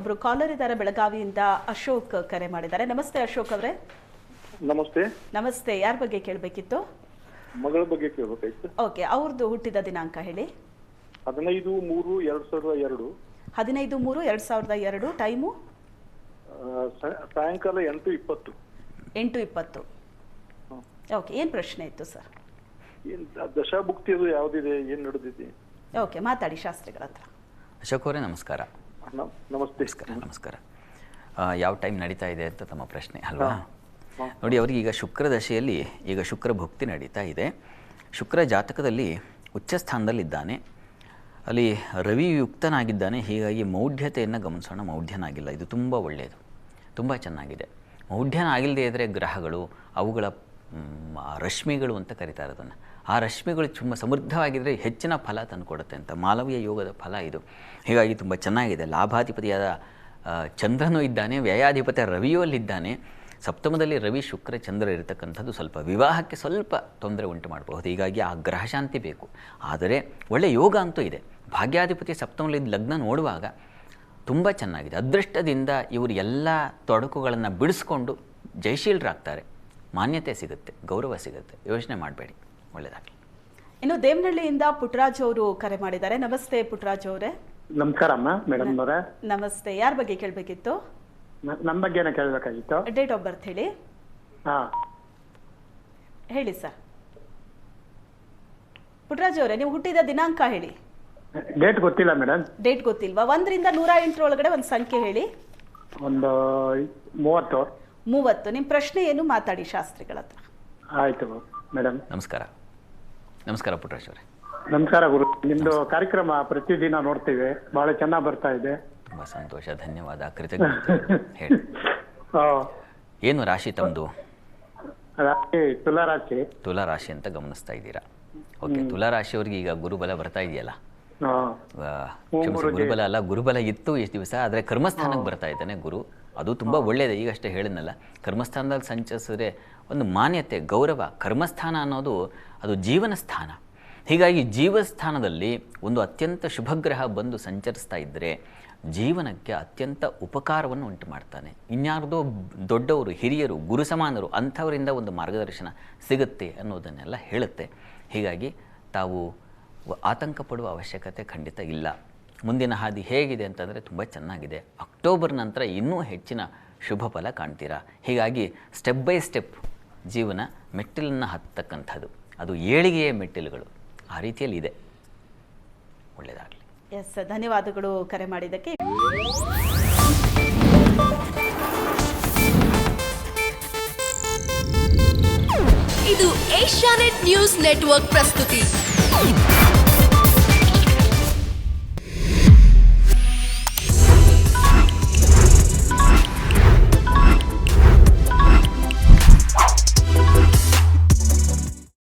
ಒಬ್ರು ಕಾಲರ್ ಇದ್ದಾರೆ ಬೆಳಗಾವಿಯಿಂದ ಅಶೋಕ್ ಕರೆ ಮಾಡಿದ್ದಾರೆ. ನಮಸ್ತೆ ಅಶೋಕ್ ಅವರೇ. ನಮಸ್ತೆ. ನಮಸ್ತೆ. ಯಾರ ಬಗ್ಗೆ ಕೇಳಬೇಕಿತ್ತು? ಮಗಳ ಬಗ್ಗೆ ಕೇಳಬೇಕಾಯ್ತು. ಓಕೆ, ಅವ್ರದ್ದು ಹುಟ್ಟಿದ ದಿನಾಂಕ ಹೇಳಿ. 15/3/2002. 15/3/2002. ಟೈಮು ಸಾಯಂಕಾಲ 8:20. 8:20. ಓಕೆ, ಏನು ಪ್ರಶ್ನೆ ಇತ್ತು ಸರ್? ದಶಾಭುಕ್ತಿ ಅದು ಯಾವುದಿದೆ, ಏನು ನಡೆದಿದೆ? ಓಕೆ, ಮಾತಾಡಿ ಶಾಸ್ತ್ರಿಗಳ ಹತ್ರ. ಅಶೋಕ್ ಅವರೇ ನಮಸ್ಕಾರ. ನಮಸ್ತೆ. ನಮಸ್ಕಾರ. ಯಾವ ಟೈಮ್ ನಡೀತಾ ಇದೆ ಅಂತ ತಮ್ಮ ಪ್ರಶ್ನೆ ಅಲ್ವಾ? ನೋಡಿ, ಅವರಿಗೆ ಈಗ ಶುಕ್ರ ದಶೆಯಲ್ಲಿ ಈಗ ಶುಕ್ರ ಭುಕ್ತಿ ನಡೀತಾ ಇದೆ. ಶುಕ್ರ ಜಾತಕದಲ್ಲಿ ಉಚ್ಚ ಸ್ಥಾನದಲ್ಲಿದ್ದಾನೆ, ಅಲ್ಲಿ ರವಿ ಯುಕ್ತನಾಗಿದ್ದಾನೆ. ಹೀಗಾಗಿ ಮೌಢ್ಯತೆಯನ್ನು ಗಮನಿಸೋಣ. ಮೌಢ್ಯನಾಗಿಲ್ಲ, ಇದು ತುಂಬ ಒಳ್ಳೆಯದು, ತುಂಬ ಚೆನ್ನಾಗಿದೆ. ಮೌಢ್ಯನಾಗಿಲ್ಲದೆ ಇದ್ದರೆ ಗ್ರಹಗಳು ಅವುಗಳ ರಶ್ಮಿಗಳು ಅಂತ ಕರೀತಾರೆ ಅದನ್ನು. ಆ ರಶ್ಮಿಗಳು ತುಂಬ ಸಮೃದ್ಧವಾಗಿದ್ದರೆ ಹೆಚ್ಚಿನ ಫಲ ತಂದುಕೊಡುತ್ತೆ ಅಂತ ಮಾಲವೀಯ ಯೋಗದ ಫಲ ಇದು. ಹೀಗಾಗಿ ತುಂಬ ಚೆನ್ನಾಗಿದೆ. ಲಾಭಾಧಿಪತಿಯಾದ ಚಂದ್ರನೂ ಇದ್ದಾನೆ, ವ್ಯಯಾಧಿಪತಿ ರವಿಯೂ ಅಲ್ಲಿದ್ದಾನೆ. ಸಪ್ತಮದಲ್ಲಿ ರವಿ ಶುಕ್ರ ಚಂದ್ರ ಇರತಕ್ಕಂಥದ್ದು ಸ್ವಲ್ಪ ವಿವಾಹಕ್ಕೆ ಸ್ವಲ್ಪ ತೊಂದರೆ ಉಂಟು ಮಾಡಬಹುದು. ಹೀಗಾಗಿ ಆ ಗ್ರಹಶಾಂತಿ ಬೇಕು. ಆದರೆ ಒಳ್ಳೆಯ ಯೋಗ ಅಂತೂ ಇದೆ. ಭಾಗ್ಯಾಧಿಪತಿ ಸಪ್ತಮದಲ್ಲಿ ಲಗ್ನ ನೋಡುವಾಗ ತುಂಬ ಚೆನ್ನಾಗಿದೆ. ಅದೃಷ್ಟದಿಂದ ಇವರು ಎಲ್ಲ ತೊಡಕುಗಳನ್ನು ಬಿಡಿಸ್ಕೊಂಡು ಜಯಶೀಲರಾಗ್ತಾರೆ. ಮಾನ್ಯತೆ ಸಿಗುತ್ತೆ, ಗೌರವ ಸಿಗುತ್ತೆ. ಯೋಚನೆ ಮಾಡಬೇಡಿ, ಒಳ್ಳೆಯದಾಗಲಿ. ಇನ್ನು ದೇವನಹಳ್ಳಿಯಿಂದ ಪುಟ್ಟರಾಜ್ ಅವರು ಕರೆ ಮಾಡಿದ್ದಾರೆ. ನಮಸ್ತೆ ಪುಟ್ಟರಾಜ್ ಅವರೇ. ನಮಸ್ಕಾರ ಅಮ್ಮ ಮೇಡಮ್ ಅವರೇ. ನಮಸ್ತೆ. ಯಾರ ಬಗ್ಗೆ ಕೇಳಬೇಕಿತ್ತು? ನಮ್ಮ ಬಗ್ಗೆನೇ ಕೇಳಬೇಕಾಗಿತ್ತು. ಡೇಟ್ ಆಫ್ ಬರ್ತ್ ಹೇಳಿ. ಹೇಳಿ ಸರ್. ಪುಟ್ಟರಾಜ್ ಅವರೇ, ನೀವು ಹುಟ್ಟಿದ ದಿನಾಂಕ ಹೇಳಿ. ಡೇಟ್ ಗೊತ್ತಿಲ್ಲ ಮೇಡಮ್. ಡೇಟ್ ಗೊತ್ತಿಲ್ವಾ? 1ರಿಂದ 108 ಒಳಗಡೆ ಒಂದು ಸಂಖ್ಯೆ ಹೇಳಿ. ಒಂದು 30. 30. ನಿಮ್ಮ ಪ್ರಶ್ನೆ ಏನು ಮಾತಾಡಿ ಶಾಸ್ತ್ರಿಗಳ ಹತ್ರ. ಆಯ್ತು ಮೇಡಮ್. ನಮಸ್ಕಾರ. ನಮಸ್ಕಾರ ಪುಟ್ಟರಾಜ್ ಅವರೇ. ನಮಸ್ಕಾರ ಗುರು. ನಿಮ್ದು ಕಾರ್ಯಕ್ರಮ ಪ್ರತಿದಿನ ನೋಡ್ತೀವಿ, ಬಹಳ ಚೆನ್ನಾಗಿ ಬರ್ತಾ ಇದೆ. ತುಂಬ ಸಂತೋಷ, ಧನ್ಯವಾದ, ಕೃತಜ್ಞತೆ. ಹೇಳಿ, ಏನು ರಾಶಿ ತಮ್ಮದು? ರಾಶಿ ತುಲಾರಾಶಿ. ತುಲಾರಾಶಿ ಅಂತ ಗಮನಿಸ್ತಾ ಇದ್ದೀರಾ? ಓಕೆ. ತುಲಾರಾಶಿಯವ್ರಿಗೆ ಈಗ ಗುರುಬಲ ಬರ್ತಾ ಇದೆಯಲ್ಲ? ಗುರುಬಲ ಅಲ್ಲ, ಗುರುಬಲ ಇತ್ತು ಎಷ್ಟು ದಿವಸ, ಆದರೆ ಕರ್ಮಸ್ಥಾನಕ್ಕೆ ಬರ್ತಾ ಇದ್ದಾನೆ ಗುರು. ಅದು ತುಂಬ ಒಳ್ಳೆಯದು. ಈಗಷ್ಟೇ ಹೇಳಿದ್ನಲ್ಲ, ಕರ್ಮಸ್ಥಾನದಲ್ಲಿ ಸಂಚರಿಸಿದ್ರೆ ಒಂದು ಮಾನ್ಯತೆ, ಗೌರವ. ಕರ್ಮಸ್ಥಾನ ಅನ್ನೋದು ಅದು ಜೀವನ ಸ್ಥಾನ. ಹೀಗಾಗಿ ಜೀವಸ್ಥಾನದಲ್ಲಿ ಒಂದು ಅತ್ಯಂತ ಶುಭಗ್ರಹ ಬಂದು ಸಂಚರಿಸ್ತಾ ಇದ್ದರೆ ಜೀವನಕ್ಕೆ ಅತ್ಯಂತ ಉಪಕಾರವನ್ನು ಉಂಟು ಮಾಡ್ತಾನೆ. ಇನ್ಯಾರ್ದೋ ದೊಡ್ಡವರು, ಹಿರಿಯರು, ಗುರು ಸಮಾನರು ಅಂಥವರಿಂದ ಒಂದು ಮಾರ್ಗದರ್ಶನ ಸಿಗುತ್ತೆ ಅನ್ನೋದನ್ನೆಲ್ಲ ಹೇಳುತ್ತೆ. ಹೀಗಾಗಿ ತಾವು ಆತಂಕ ಪಡುವ ಅವಶ್ಯಕತೆ ಖಂಡಿತ ಇಲ್ಲ. ಮುಂದಿನ ಹಾದಿ ಹೇಗಿದೆ ಅಂತಂದರೆ ತುಂಬ ಚೆನ್ನಾಗಿದೆ. ಅಕ್ಟೋಬರ್ ನಂತರ ಇನ್ನೂ ಹೆಚ್ಚಿನ ಶುಭ ಫಲ ಕಾಣ್ತೀರಾ. ಹೀಗಾಗಿ ಸ್ಟೆಪ್ ಬೈ ಸ್ಟೆಪ್ ಜೀವನ ಮೆಟ್ಟಿಲನ್ನು ಹತ್ತಕ್ಕಂಥದ್ದು, ಅದು ಏಳಿಗೆಯ ಮೆಟ್ಟಿಲುಗಳು, ಆ ರೀತಿಯಲ್ಲಿ ಇದೆ. ಒಳ್ಳೆಯದಾಗಲಿ. ಎಸ್, ಧನ್ಯವಾದಗಳು ಕರೆ ಮಾಡಿದ್ದಕ್ಕೆ. ಇದು ಏಷ್ಯಾನೆಟ್ ನ್ಯೂಸ್ ನೆಟ್ವರ್ಕ್ ಪ್ರಸ್ತುತಿ.